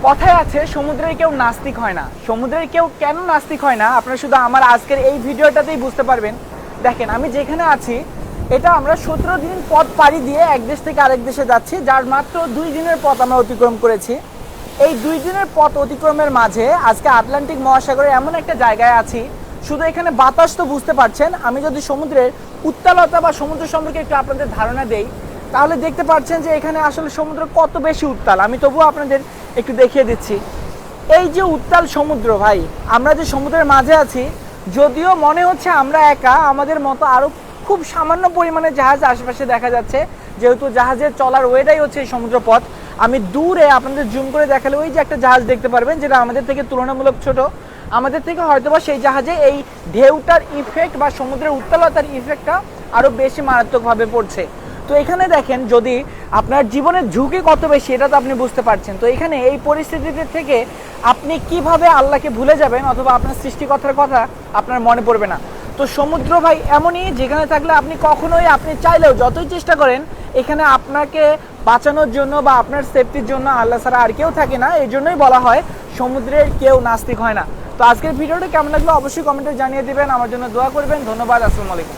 কথায় আছে সমুদ্রের কেউ নাস্তিক হয় না। সমুদ্রের কেউ কেন নাস্তিক হয় না আপনারা শুধু আমার আজকের এই ভিডিওটাতেই বুঝতে পারবেন। দেখেন আমি যেখানে আছি এটা আমরা 17 দিন পথ পাড়ি দিয়ে এক দেশ থেকে আরেক দেশে যাচ্ছি, যার মাত্র 2 দিনের পথ আমরা অতিক্রম করেছি। এই 2 দিনের পথ অতিক্রমের মাঝে আজকে আটলান্টিক মহাসাগরে এমন একটা জায়গায় আছি, শুধু এখানে বাতাস তো বুঝতে পারছেন। আমি যদি সমুদ্রের উত্তালতা বা সমুদ্র সম্পর্কে একটু আপনাদের ধারণা দেই তাহলে দেখতে পাচ্ছেন যে এখানে আসলে সমুদ্র কত বেশি উত্তাল। আমি তবুও আপনাদের একটু দেখিয়ে দিচ্ছি। এই যে উত্তাল সমুদ্র ভাই, আমরা যে সমুদ্রের মাঝে আছি, যদিও মনে হচ্ছে আমরা একা, আমাদের মতো আরও খুব সামান্য পরিমাণে জাহাজ আশেপাশে দেখা যাচ্ছে, যেহেতু জাহাজের চলার ওয়েটাই হচ্ছে এই সমুদ্র পথ। আমি দূরে আপনাদের জুম করে দেখালে ওই যে একটা জাহাজ দেখতে পারবেন, যেটা আমাদের থেকে তুলনামূলক ছোট। আমাদের থেকে হয়তোবা সেই জাহাজে এই ঢেউটার ইফেক্ট বা সমুদ্রের উত্তালতার ইফেক্টটা আরও বেশি মারাত্মকভাবে পড়ছে। তো এখানে দেখেন যদি আপনার জীবনের ঝুঁকি কত বেশি এটা তো আপনি বুঝতে পারছেন। তো এখানে এই পরিস্থিতিতে থেকে আপনি কিভাবে আল্লাহকে ভুলে যাবেন অথবা আপনার সৃষ্টিকর্তার কথা আপনার মনে পড়বে না। তো সমুদ্র ভাই এমনই, যেখানে থাকলে আপনি কখনোই, আপনি চাইলেও যতই চেষ্টা করেন, এখানে আপনাকে বাঁচানোর জন্য বা আপনার সেফটির জন্য আল্লাহ ছাড়া আর কেউ থাকে না। এই জন্যই বলা হয় সমুদ্রের কেউ নাস্তিক হয় না। তো আজকের ভিডিওটা কেমন লাগলো অবশ্যই কমেন্টে জানিয়ে দিবেন, আমার জন্য দোয়া করবেন। ধন্যবাদ, আসসালামু আলাইকুম।